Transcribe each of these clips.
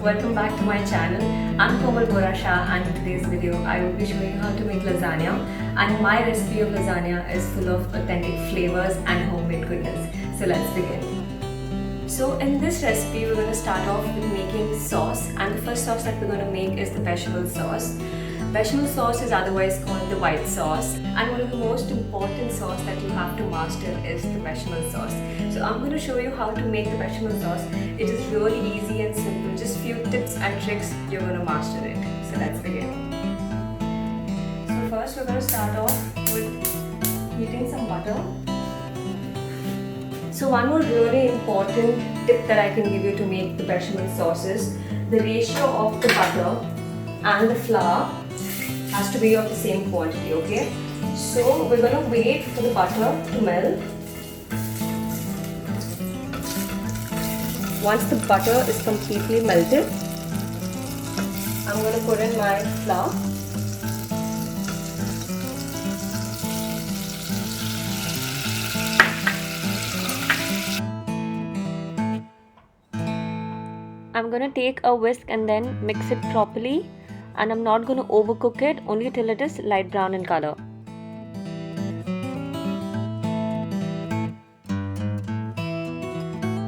welcome back to my channel. I'm Komal and in today's video I will be showing how to make lasagna, and my recipe of lasagna is full of authentic flavors and homemade goodness. So let's begin. So in this recipe we're going to start off with making sauce, and the first sauce that we're going to make is the bechamel sauce. Bechamel sauce is otherwise called the white sauce, and one of the most important sauce that you have to master is the bechamel sauce. So I'm going to show you how to make the bechamel sauce. It is really easy and simple, just few tips and tricks, you're going to master it. So let's begin. So first we're going to start off with heating some butter. So one more really important tip that I can give you to make the bechamel sauce is the ratio of the butter and the flour has to be of the same quantity, okay? So we're going to wait for the butter to melt. Once the butter is completely melted, I'm going to put in my flour. I'm going to take a whisk and then mix it properly. And I'm not going to overcook it, only till it is light brown in color.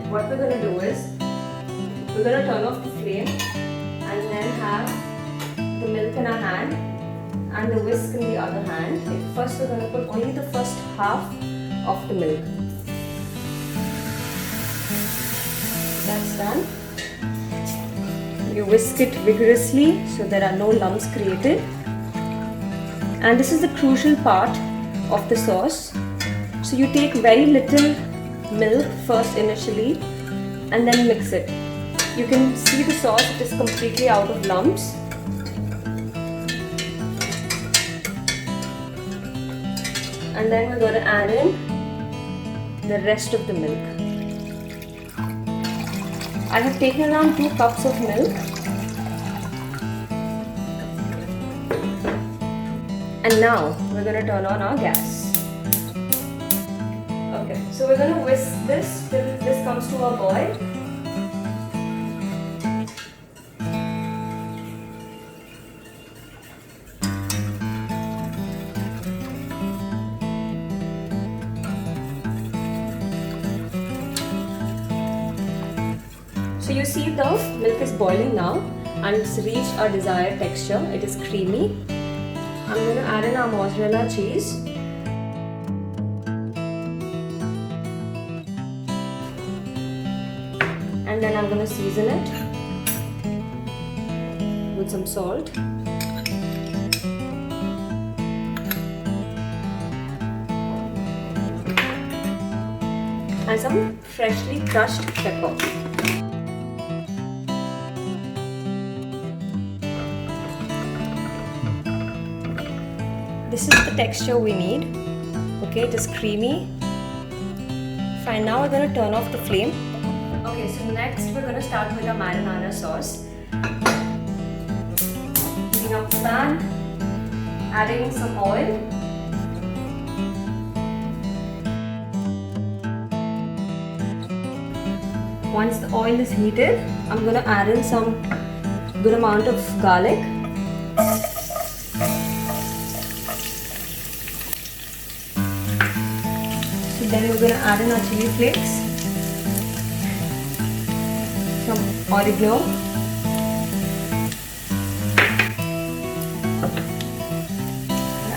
What we're going to do is, we're going to turn off the flame and then have the milk in our hand and the whisk in the other hand. First we're going to put only the first half of the milk. That's done. You whisk it vigorously so there are no lumps created. And this is the crucial part of the sauce. So you take very little milk first initially and then mix it. You can see the sauce, it is completely out of lumps. And then we're going to add in the rest of the milk. I have taken around 2 cups of milk, and now we're going to turn on our gas. Okay, so we're going to whisk this till this comes to a boil. So you see the milk is boiling now and it's reached our desired texture. It is creamy. I'm going to add in our mozzarella cheese. And then I'm going to season it with some salt. And some freshly crushed pepper. This is the texture we need. Okay, it is creamy. Fine, now we're going to turn off the flame. Okay, so next we're going to start with our marinara sauce. Heating up the pan, adding some oil. Once the oil is heated, I'm going to add in some good amount of garlic. Then we're going to add in our chili flakes, some oregano,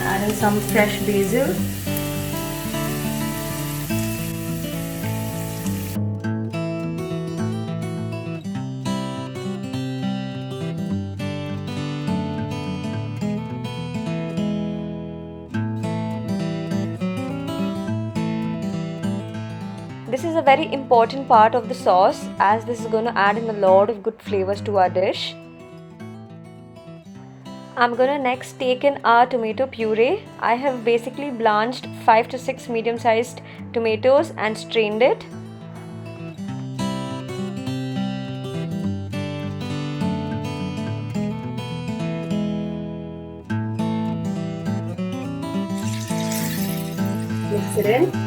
add in some fresh basil, This is a very important part of the sauce, as this is going to add in a lot of good flavors to our dish. I'm going to next take in our tomato puree. I have basically blanched 5 to 6 medium-sized tomatoes and strained it. Mix it in.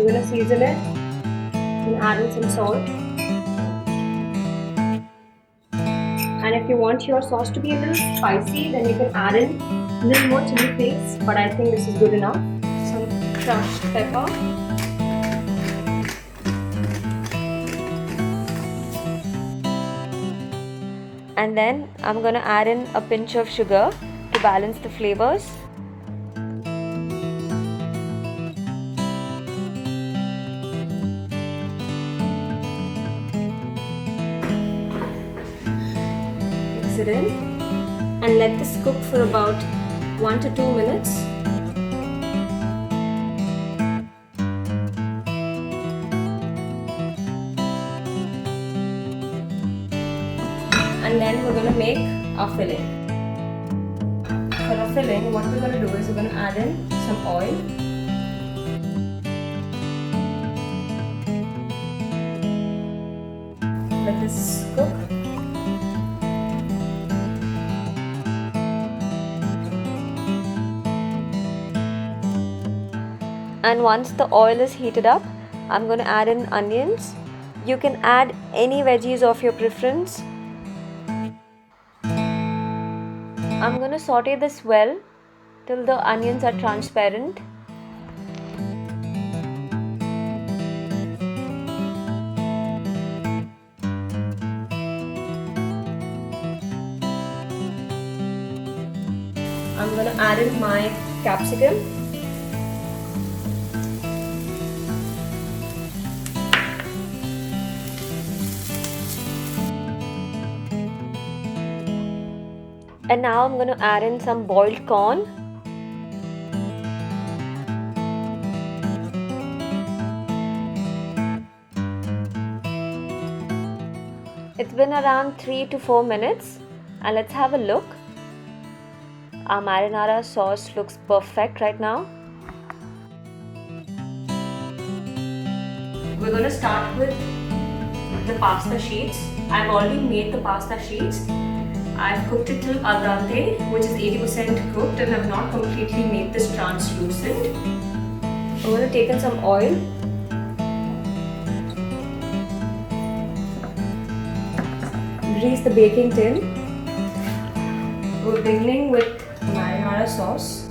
we're gonna season it and add in some salt. And if you want your sauce to be a little spicy, then you can add in a little more chili flakes, but I think this is good enough. Some crushed pepper. And then I'm gonna add in a pinch of sugar to balance the flavors. Mix it in and let this cook for about 1 to 2 minutes. And then we're going to make our filling. For our filling, what we're going to do is we're going to add in some oil. Let this cook. And once the oil is heated up, I'm going to add in onions. You can add any veggies of your preference. I'm going to saute this well till the onions are transparent. I'm going to add in my capsicum. And now I'm going to add in some boiled corn. It's been around 3 to 4 minutes and let's have a look. Our marinara sauce looks perfect right now. We're going to start with the pasta sheets. I've already made the pasta sheets. I've cooked it till al dente, which is 80% cooked, and I've not completely made this translucent. I'm going to take in some oil. Grease the baking tin. We're beginning with marinara sauce.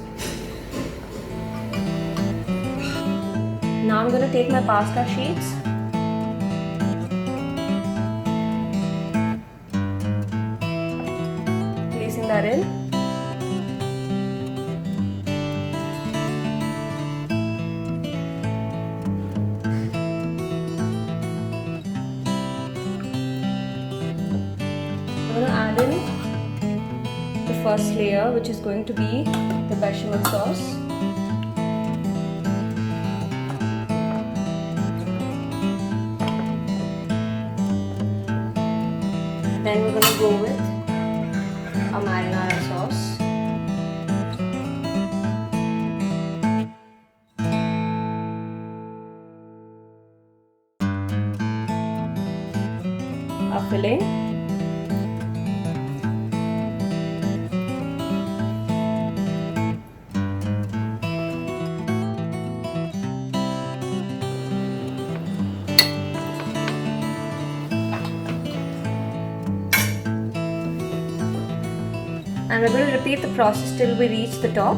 Now I'm going to take my pasta sheets. Placing that in. I'm going to add in the first layer, which is going to be the bechamel sauce. Then we're going to go with a marinara sauce. A filling. And we're going to repeat the process till we reach the top.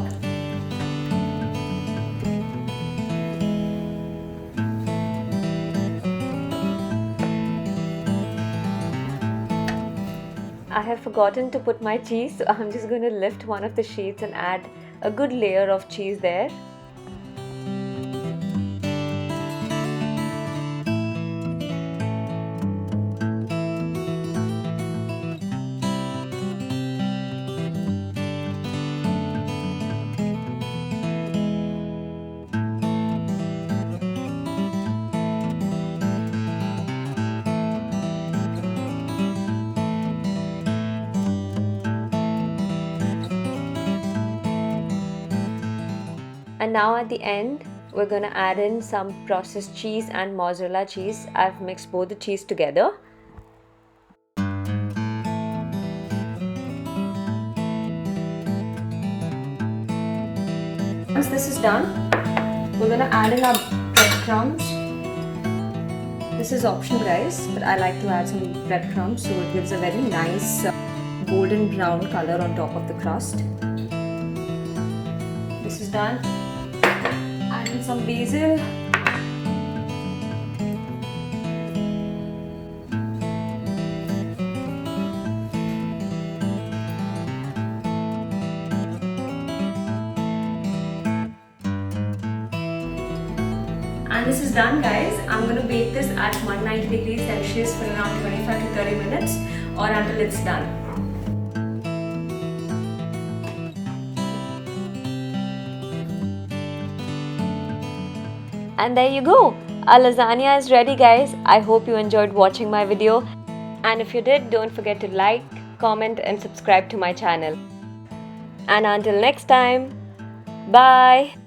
I have forgotten to put my cheese, so I'm just going to lift one of the sheets and add a good layer of cheese there. And now at the end, we're going to add in some processed cheese and mozzarella cheese. I've mixed both the cheese together. Once this is done, we're going to add in our breadcrumbs. This is optional guys, but I like to add some breadcrumbs so it gives a very nice golden brown color on top of the crust. This is done. Adding some basil. And this is done guys. I'm going to bake this at 190 degrees Celsius for around 25 to 30 minutes or until it's done. And there you go. Our lasagna is ready guys. I hope you enjoyed watching my video. And if you did, don't forget to like, comment and subscribe to my channel. And until next time, bye.